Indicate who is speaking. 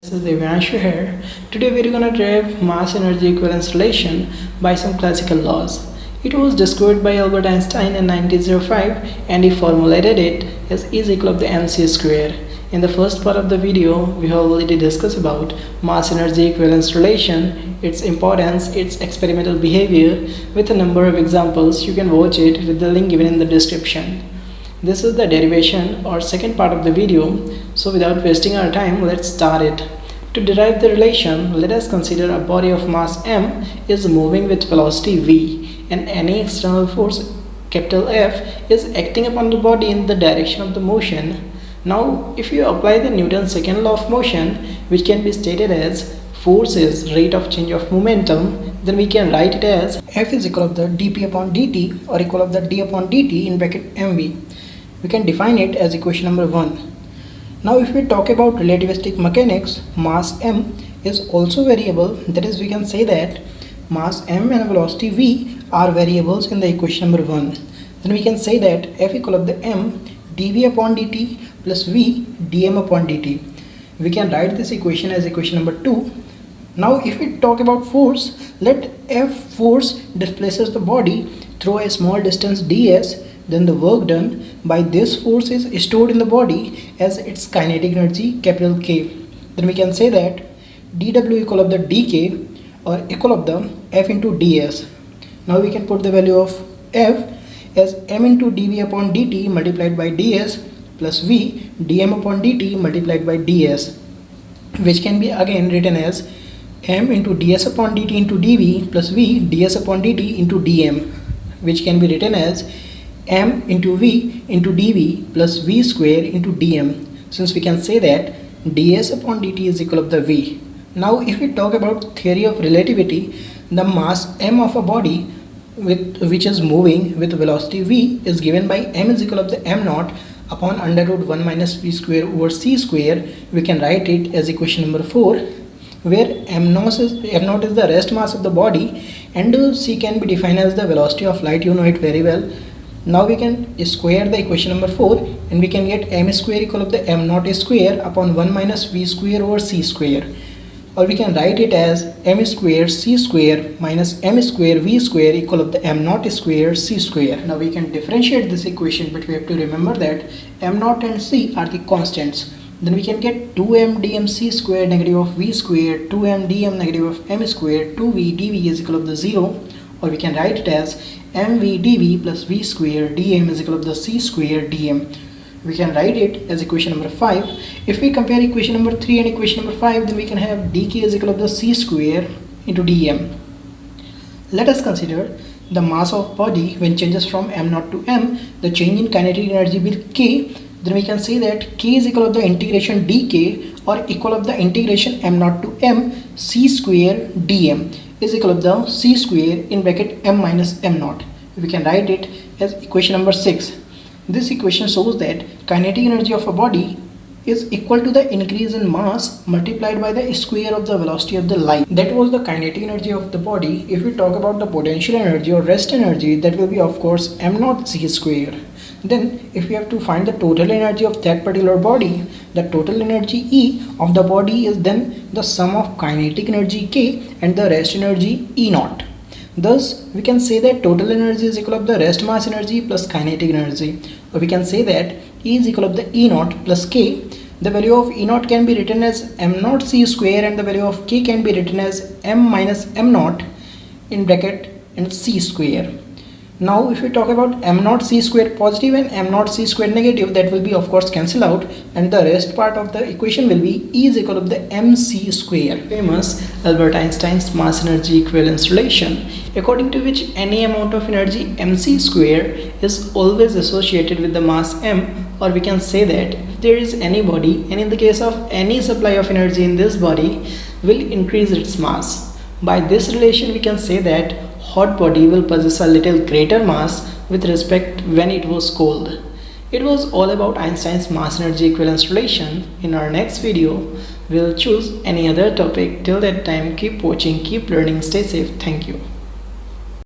Speaker 1: This is Divyanshu here. Today we are going to derive mass energy equivalence relation by some classical laws. It was discovered by Albert Einstein in 1905 and he formulated it as E is equal to the mc square. In the first part of the video, we have already discussed about mass energy equivalence relation, its importance, its experimental behavior with a number of examples. You can watch it with the link given in the description. This is the derivation or second part of the video. So without wasting our time, let's start it. To derive the relation, let us consider a body of mass m is moving with velocity v and any external force capital F is acting upon the body in the direction of the motion. Now if you apply the Newton's second law of motion, which can be stated as force is rate of change of momentum, then we can write it as F is equal to the dp upon dt or equal to the d upon dt in bracket mv. We can define it as equation number 1. Now if we talk about relativistic mechanics, mass m is also variable. That is, we can say that mass m and velocity v are variables in the equation number 1. Then we can say that F equal to the m dv upon dt plus v dm upon dt. We can write this equation as equation number 2. Now if we talk about force, let F force displaces the body through a small distance ds, then the work done by this force is stored in the body as its kinetic energy capital K. Then we can say that dw equal of the dk or equal of the F into ds. Now we can put the value of F as m into dv upon dt multiplied by ds plus v dm upon dt multiplied by ds, which can be again written as m into ds upon dt into dv plus v ds upon dt into dm, which can be written as m into v into dv plus v square into dm, since we can say that ds upon dt is equal to the v. Now if we talk about theory of relativity, the mass m of a body which is moving with velocity v is given by m is equal to the m naught upon under root 1 minus v square over c square. We can write it as equation number 4, where m naught is the rest mass of the body and c can be defined as the velocity of light. You know it very well. Now we can square the equation number 4 and we can get m square equal to the m naught square upon 1 minus v square over c square, or we can write it as m square c square minus m square v square equal to the m naught square c square. Now we can differentiate this equation, but we have to remember that m naught and c are the constants. Then we can get 2m dm c square negative of v square, 2m dm negative of m square, 2v dv is equal to the 0, or we can write it as mv dv plus v square dm is equal to the c square dm. We can write it as equation number 5. If we compare equation number 3 and equation number 5, then we can have dk is equal to the c square into dm. Let us consider the mass of body when changes from m naught to m, the change in kinetic energy will k. Then we can say that k is equal to the integration dk or equal to the integration m naught to m c square dm is equal to the c square in bracket m minus m naught. We can write it as equation number 6. This equation shows that kinetic energy of a body is equal to the increase in mass multiplied by the square of the velocity of the light. That was the kinetic energy of the body. If we talk about the potential energy or rest energy, that will be of course m naught c square. Then if we have to find the total energy of that particular body, the total energy E of the body is then the sum of kinetic energy K and the rest energy E naught. Thus we can say that total energy is equal to the rest mass energy plus kinetic energy, or we can say that E is equal to the E naught plus K. The value of E naught can be written as m naught c square and the value of K can be written as m minus m naught in bracket and c square. Now if we talk about m naught c square positive and m naught c square negative, that will be of course cancel out and the rest part of the equation will be E is equal to the mc square. Famous Albert Einstein's mass energy equivalence relation, according to which any amount of energy mc square is always associated with the mass m, or we can say that if there is any body and in the case of any supply of energy in this body will increase its mass. By this relation we can say that hot body will possess a little greater mass with respect when it was cold. It was all about Einstein's mass energy equivalence relation. In our next video, we will choose any other topic. Till that time, keep watching, keep learning, stay safe. Thank you.